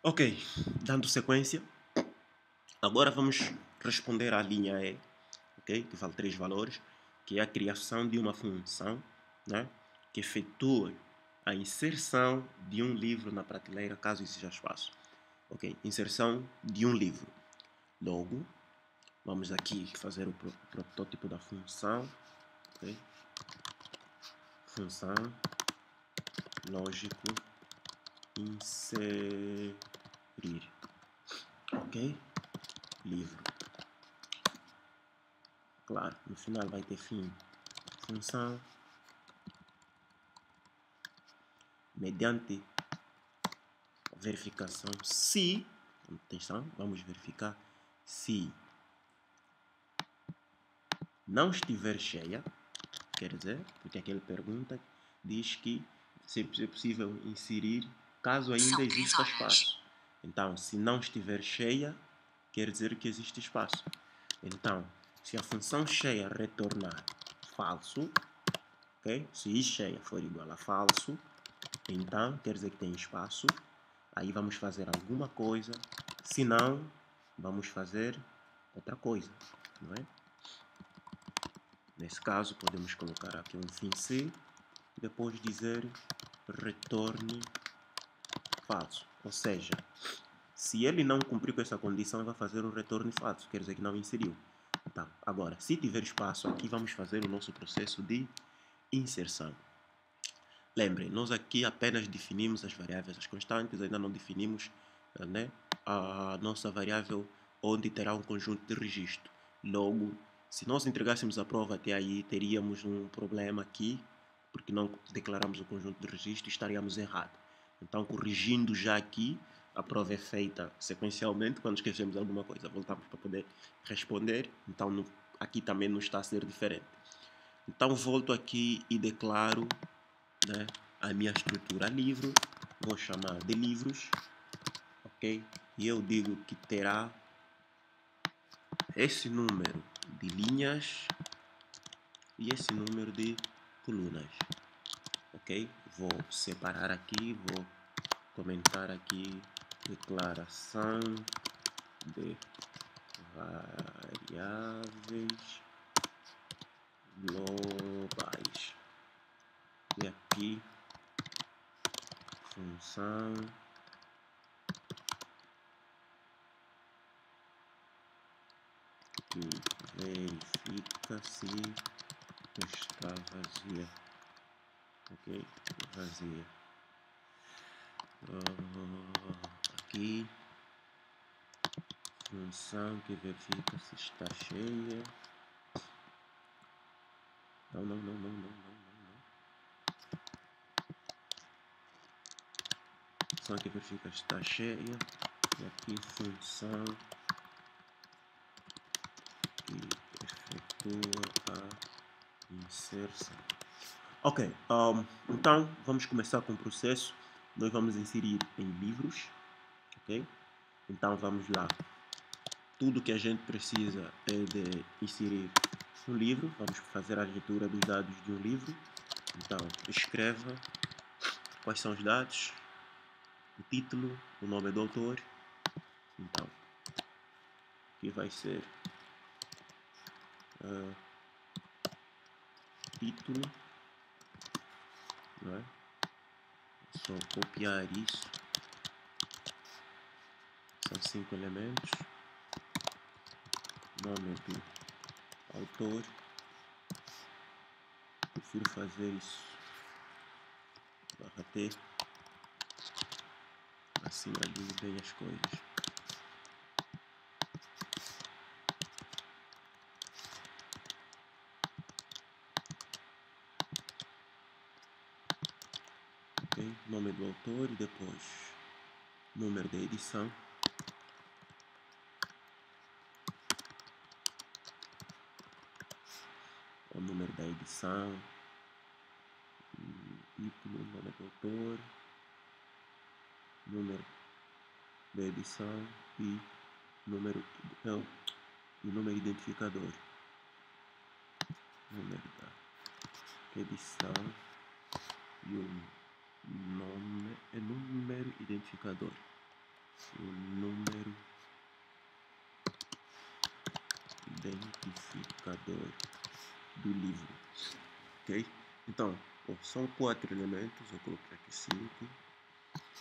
Ok, dando sequência, agora vamos responder à linha E, ok? Que vale 3 valores, que é a criação de uma função, né? Que efetua a inserção de um livro na prateleira, caso isso seja espaço. Ok, inserção de um livro. Logo, vamos aqui fazer o protótipo da função, ok? Função, lógico, inserir, ok? Livro. Claro, no final vai ter fim. Função, mediante verificação se, atenção, vamos verificar se não estiver cheia, quer dizer, porque aqui ele pergunta, diz que se é possível inserir caso ainda exista espaço. Então, se não estiver cheia, quer dizer que existe espaço. Então, se a função cheia retornar falso, ok? Se i cheia for igual a falso, então quer dizer que tem espaço. Aí vamos fazer alguma coisa. Se não, vamos fazer outra coisa, não é? Nesse caso, podemos colocar aqui um fim C, depois dizer retorne falso. Ou seja, se ele não cumprir com essa condição, vai fazer o retorno falso, quer dizer que não inseriu. Então, agora, se tiver espaço aqui, vamos fazer o nosso processo de inserção. Lembrem, nós aqui apenas definimos as variáveis, as constantes, ainda não definimos, né, a nossa variável onde terá um conjunto de registro. Logo, se nós entregássemos a prova até aí, teríamos um problema aqui, porque não declaramos o conjunto de registro e estaríamos errados. Então, corrigindo já aqui, a prova é feita sequencialmente, quando esquecemos alguma coisa, voltamos para poder responder. Então, aqui também não está a ser diferente. Então, volto aqui e declaro, né, a minha estrutura livro, vou chamar de livros, ok? E eu digo que terá esse número de linhas e esse número de colunas, ok? Vou separar aqui, vou comentar aqui declaração de variáveis globais e aqui função que verifica se está vazia, ok? Vazia. Aqui função que verifica se está cheia. Não. Função que verifica se está cheia. E aqui função que efetua a inserção. Ok, então vamos começar com o processo. Nós vamos inserir em livros, ok? Então vamos lá. Tudo que a gente precisa é de inserir um livro. Vamos fazer a leitura dos dados de um livro. Então escreva quais são os dados, o título, o nome do autor. Então aqui vai ser título, não é? Só copiar isso. São 5 elementos. Nome do autor. Prefiro fazer isso /t, assim ali bem as coisas. Ok, nome do autor e depois número da edição. O número da edição, título, nome do autor, número da edição e número identificador. Número da edição e o número identificador. o número identificador do livro, ok? Então, são 4 elementos, eu coloquei aqui 5.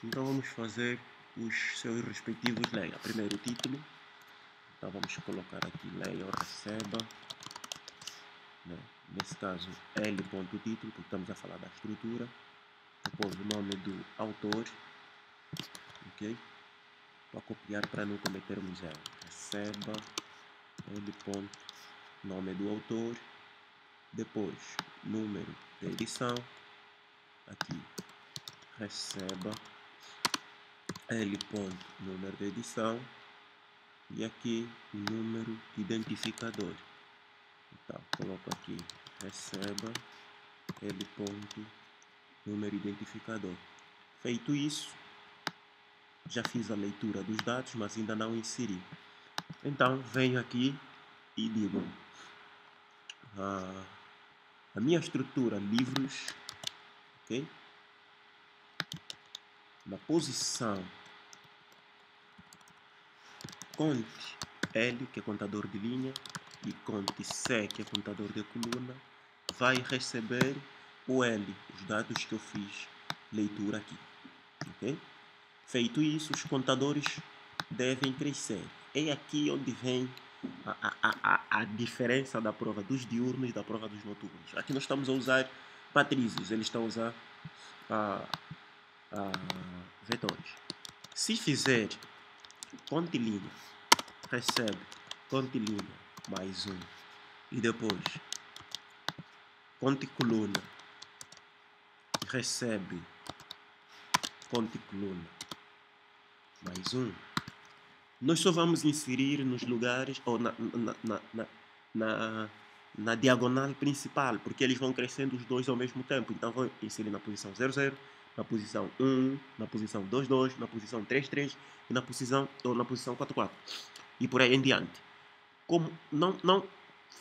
Então vamos fazer os seus respectivos layout. Primeiro o título, então vamos colocar aqui layout receba, né? Nesse caso L.título, porque estamos a falar da estrutura. Depois o nome do autor, ok? Para copiar para não cometermos erro. Receba L. Nome do autor, depois número de edição, aqui receba L. Número de edição e aqui número identificador. Então, coloco aqui receba L. Número identificador. Feito isso, já fiz a leitura dos dados, mas ainda não inseri. Então, venho aqui e digo a minha estrutura livros, ok? Na posição conte L, que é contador de linha, e conte C, que é contador de coluna, vai receber o L, os dados que eu fiz leitura aqui, ok? Feito isso, os contadores devem crescer. É aqui onde vem a diferença da prova dos diurnos e da prova dos noturnos. Aqui nós estamos a usar matrizes, eles estão a usar vetores. Se fizer conte linha, recebe conte linha mais 1 e depois conte coluna, recebe conte coluna mais 1, nós só vamos inserir nos lugares ou na diagonal principal, porque eles vão crescendo os dois ao mesmo tempo. Então vou inserir na posição 00, na posição 1, na posição 22, na posição 33 e na posição 44. E por aí em diante. Como não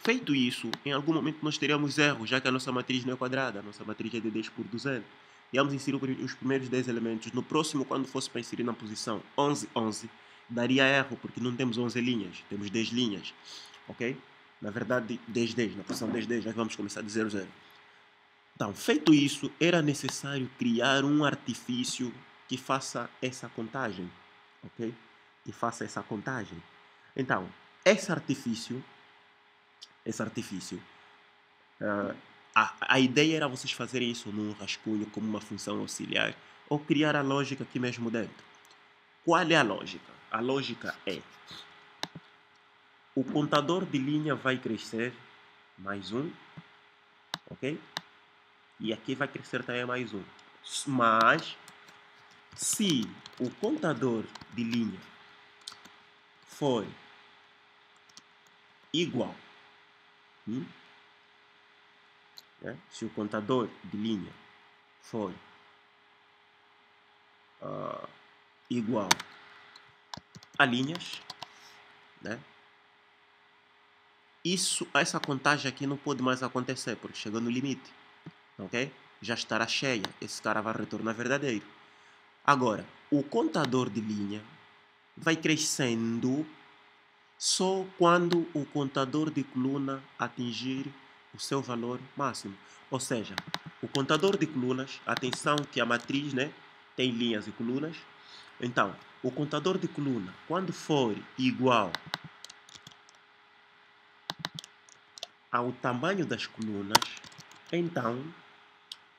feito isso, em algum momento nós teremos erros, já que a nossa matriz não é quadrada, a nossa matriz é de 10 por 200. E vamos inserir os primeiros 10 elementos. No próximo, quando fosse para inserir na posição 11, 11, daria erro, porque não temos 11 linhas, temos 10 linhas, ok? Na verdade, 10, 10, na posição 10, 10, já que vamos começar de 0, 0. Então, feito isso, era necessário criar um artifício que faça essa contagem, ok? Que faça essa contagem. Então, esse artifício, a ideia era vocês fazerem isso num rascunho como uma função auxiliar ou criar a lógica aqui mesmo dentro. Qual é a lógica? A lógica é: o contador de linha vai crescer mais 1, ok? E aqui vai crescer também mais 1. Mas, se o contador de linha for igual, se o contador de linha for igual a linhas, né? Essa contagem aqui não pode mais acontecer, porque chegou no limite, ok? Já estará cheia, esse cara vai retornar verdadeiro. Agora, o contador de linha vai crescendo só quando o contador de coluna atingir o seu valor máximo. Ou seja, o contador de colunas, atenção que a matriz, né, tem linhas e colunas. Então, o contador de coluna, quando for igual ao tamanho das colunas, então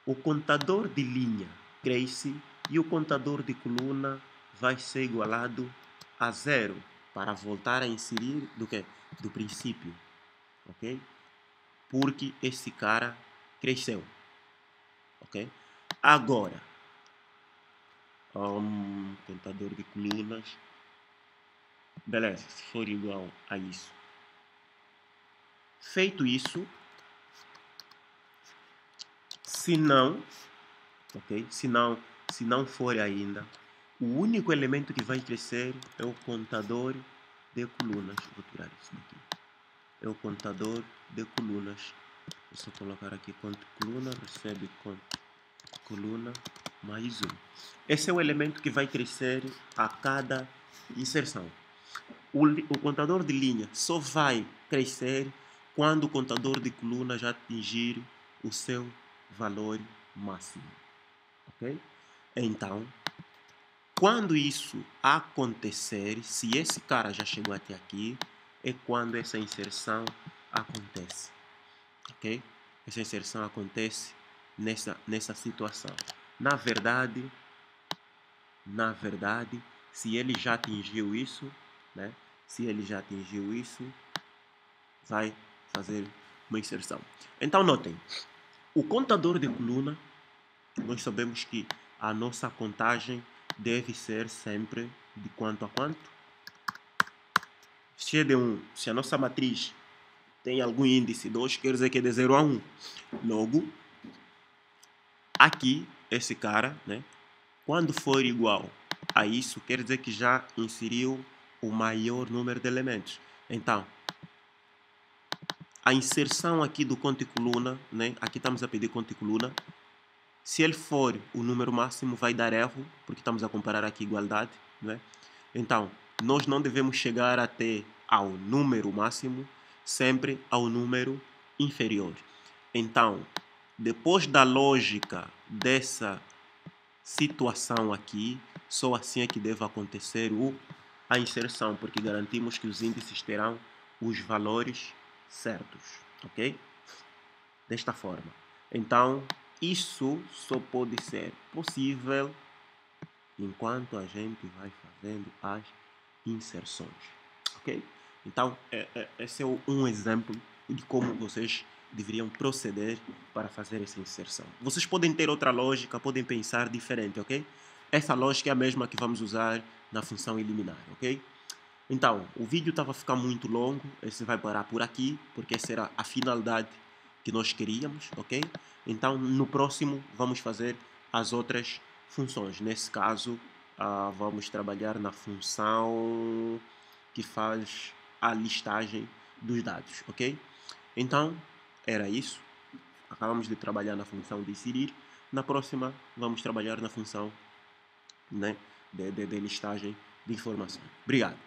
o contador de linha cresce e o contador de coluna vai ser igualado a 0 para voltar a inserir do que? Do princípio, ok? Porque esse cara cresceu, ok? Agora, contador de colunas, beleza, se for igual a isso. Feito isso, se não, ok? Se não for ainda, o único elemento que vai crescer é o contador de colunas. Vou tirar isso daqui. É o contador de colunas. Vou só colocar aqui conte coluna, recebe conte coluna mais 1. Esse é o elemento que vai crescer a cada inserção. O contador de linha só vai crescer quando o contador de coluna já atingir o seu valor máximo. Ok? Então, quando isso acontecer, se esse cara já chegou até aqui, é quando essa inserção acontece. Ok? Essa inserção acontece nessa situação. Na verdade, se ele já atingiu isso, né? Se ele já atingiu isso, vai fazer uma inserção. Então, notem, o contador de coluna, nós sabemos que a nossa contagem deve ser sempre de quanto a quanto? Se é de 1, se a nossa matriz tem algum índice 2, quer dizer que é de 0 a 1. Logo, aqui, esse cara, né, quando for igual a isso, quer dizer que já inseriu o maior número de elementos. Então, a inserção aqui do conto e coluna, né, aqui estamos a pedir conto e coluna, se ele for o número máximo, vai dar erro, porque estamos a comparar aqui igualdade, né? Então, nós não devemos chegar até ao número máximo, sempre ao número inferior. Então, depois da lógica dessa situação aqui, só assim é que deve acontecer a inserção, porque garantimos que os índices terão os valores certos, ok? Desta forma. Então, isso só pode ser possível enquanto a gente vai fazendo as inserções, ok? Então, esse é um exemplo de como vocês deveriam proceder para fazer essa inserção. Vocês podem ter outra lógica, podem pensar diferente, ok? Essa lógica é a mesma que vamos usar na função eliminar, ok? Então, o vídeo estava a ficar muito longo, esse vai parar por aqui, porque essa era a finalidade que nós queríamos, ok? Então, no próximo, vamos fazer as outras funções. Nesse caso, vamos trabalhar na função que faz a listagem dos dados, ok? Então, era isso. Acabamos de trabalhar na função de inserir. Na próxima, vamos trabalhar na função, né, de listagem de informação. Obrigado.